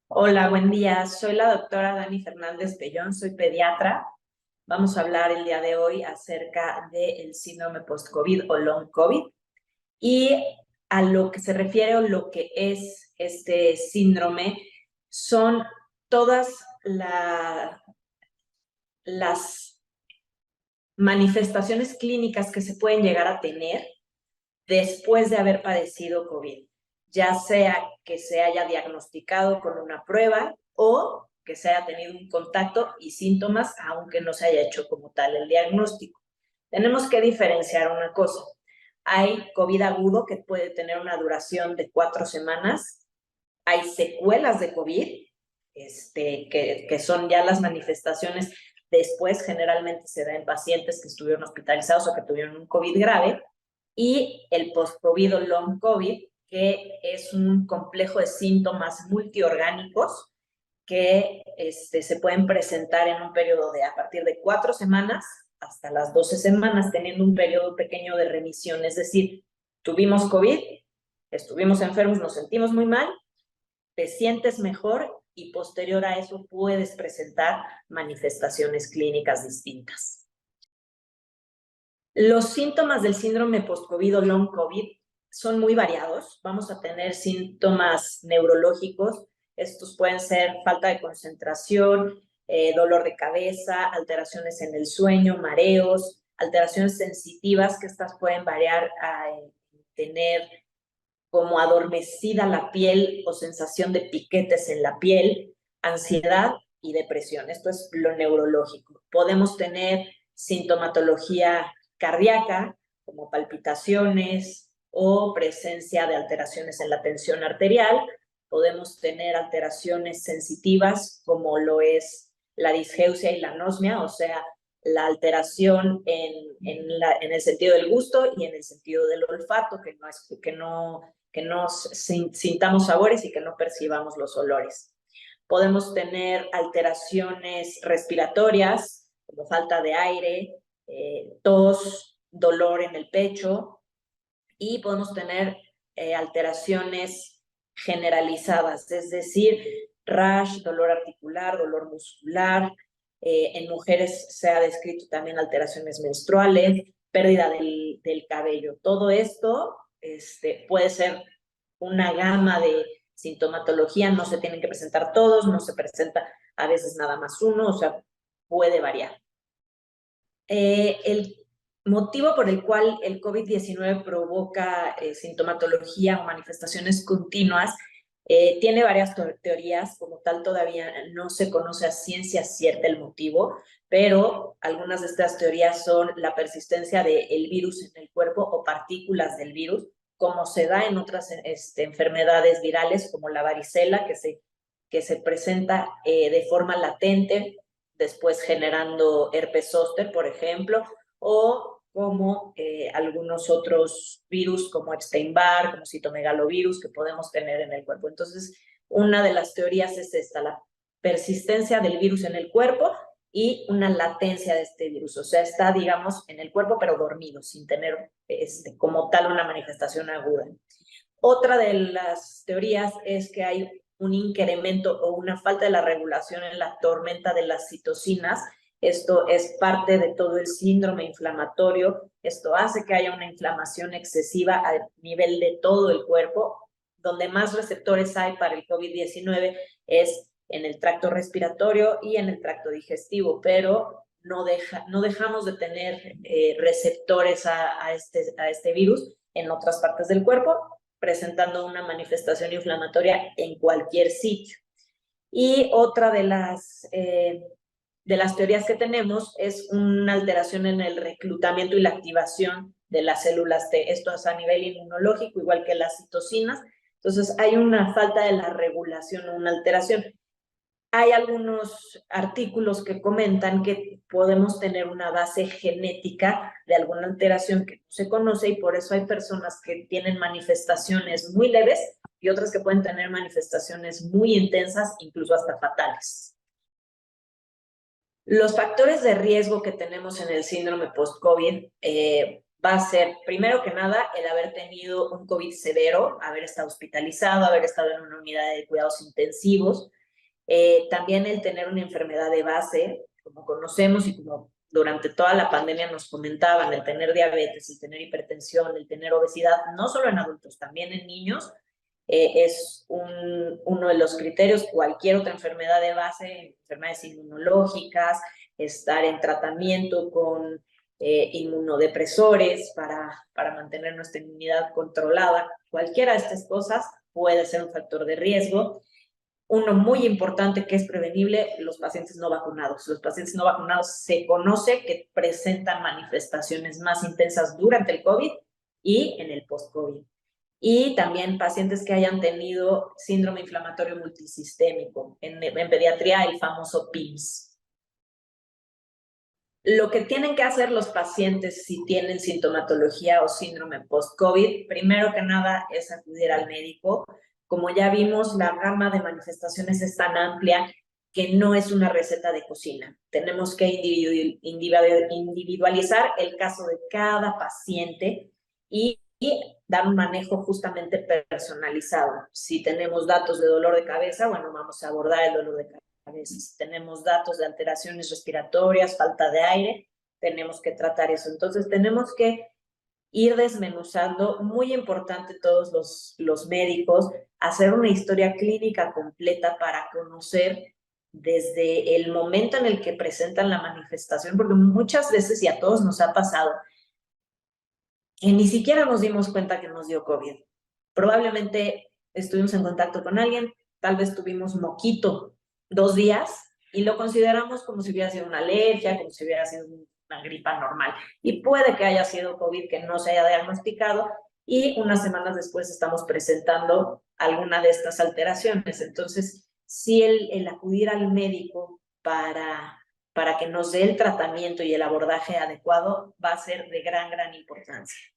Hola, buen día. Soy la doctora Dani Fernández Pellón, soy pediatra. Vamos a hablar el día de hoy acerca del síndrome post-COVID o long COVID y a lo que se refiere o lo que es este síndrome son todas las manifestaciones clínicas que se pueden llegar a tener después de haber padecido COVID, ya sea que se haya diagnosticado con una prueba o que se haya tenido un contacto y síntomas, aunque no se haya hecho como tal el diagnóstico. Tenemos que diferenciar una cosa. Hay COVID agudo que puede tener una duración de 4 semanas. Hay secuelas de COVID, que son ya las manifestaciones después, generalmente se da en pacientes que estuvieron hospitalizados o que tuvieron un COVID grave, y el post-COVID o long COVID, que es un complejo de síntomas multiorgánicos que se pueden presentar en un periodo de a partir de 4 semanas hasta las 12 semanas, teniendo un periodo pequeño de remisión. Es decir, tuvimos COVID, estuvimos enfermos, nos sentimos muy mal, te sientes mejor y posterior a eso puedes presentar manifestaciones clínicas distintas. Los síntomas del síndrome post-COVID o long COVID son muy variados. Vamos a tener síntomas neurológicos. Estos pueden ser falta de concentración, dolor de cabeza, alteraciones en el sueño, mareos, alteraciones sensitivas, que estas pueden variar a tener como adormecida la piel o sensación de piquetes en la piel, ansiedad y depresión. Esto es lo neurológico. Podemos tener sintomatología cardíaca, como palpitaciones o presencia de alteraciones en la tensión arterial. Podemos tener alteraciones sensitivas, como lo es la disgeusia y la anosmia, o sea, la alteración en el sentido del gusto y en el sentido del olfato, que no sintamos sabores y que no percibamos los olores. Podemos tener alteraciones respiratorias, como falta de aire, tos, dolor en el pecho, y podemos tener alteraciones generalizadas, es decir, rash, dolor articular, dolor muscular. En mujeres se ha descrito también alteraciones menstruales, pérdida del cabello. Todo esto puede ser una gama de sintomatología, no se tienen que presentar todos, no se presenta a veces nada más uno, o sea, puede variar. El motivo por el cual el COVID-19 provoca sintomatología o manifestaciones continuas tiene varias teorías. Como tal, todavía no se conoce a ciencia cierta el motivo, pero algunas de estas teorías son la persistencia del virus en el cuerpo o partículas del virus, como se da en otras enfermedades virales, como la varicela, que se presenta de forma latente, después generando herpes zóster, por ejemplo, o como algunos otros virus como Epstein-Barr, como citomegalovirus que podemos tener en el cuerpo. Entonces, una de las teorías es esta, la persistencia del virus en el cuerpo y una latencia de este virus. O sea, está, digamos, en el cuerpo, pero dormido, sin tener como tal una manifestación aguda. Otra de las teorías es que hay un incremento o una falta de la regulación en la tormenta de las citocinas. Esto es parte de todo el síndrome inflamatorio. Esto hace que haya una inflamación excesiva a nivel de todo el cuerpo. Donde más receptores hay para el COVID-19 es en el tracto respiratorio y en el tracto digestivo, pero no dejamos de tener receptores a este virus en otras partes del cuerpo, presentando una manifestación inflamatoria en cualquier sitio. Y otra de las teorías que tenemos es una alteración en el reclutamiento y la activación de las células T. Esto es a nivel inmunológico, igual que las citocinas. Entonces, hay una falta de la regulación o una alteración. Hay algunos artículos que comentan que podemos tener una base genética de alguna alteración que no se conoce, y por eso hay personas que tienen manifestaciones muy leves y otras que pueden tener manifestaciones muy intensas, incluso hasta fatales. Los factores de riesgo que tenemos en el síndrome post-COVID va a ser, primero que nada, el haber tenido un COVID severo, haber estado hospitalizado, haber estado en una unidad de cuidados intensivos, también el tener una enfermedad de base, como conocemos y como durante toda la pandemia nos comentaban, el tener diabetes, el tener hipertensión, el tener obesidad, no solo en adultos, también en niños, es uno de los criterios. Cualquier otra enfermedad de base, enfermedades inmunológicas, estar en tratamiento con inmunodepresores para mantener nuestra inmunidad controlada, cualquiera de estas cosas puede ser un factor de riesgo. Uno muy importante que es prevenible, los pacientes no vacunados. Los pacientes no vacunados se conoce que presentan manifestaciones más intensas durante el COVID y en el post-COVID. Y también pacientes que hayan tenido síndrome inflamatorio multisistémico, en pediatría el famoso PIMS. Lo que tienen que hacer los pacientes si tienen sintomatología o síndrome post-COVID, primero que nada es acudir al médico. Como ya vimos, la gama de manifestaciones es tan amplia que no es una receta de cocina. Tenemos que individualizar el caso de cada paciente y dar un manejo justamente personalizado. Si tenemos datos de dolor de cabeza, bueno, vamos a abordar el dolor de cabeza. Si tenemos datos de alteraciones respiratorias, falta de aire, tenemos que tratar eso. Entonces, tenemos que ir desmenuzando, muy importante todos los médicos, hacer una historia clínica completa para conocer desde el momento en el que presentan la manifestación, porque muchas veces, y a todos nos ha pasado, que ni siquiera nos dimos cuenta que nos dio COVID. Probablemente estuvimos en contacto con alguien, tal vez tuvimos moquito 2 días y lo consideramos como si hubiera sido una alergia, como si hubiera sido una gripa normal. Y puede que haya sido COVID que no se haya diagnosticado y unas semanas después estamos presentando alguna de estas alteraciones. Entonces, sí, el acudir al médico para que nos dé el tratamiento y el abordaje adecuado va a ser de gran importancia.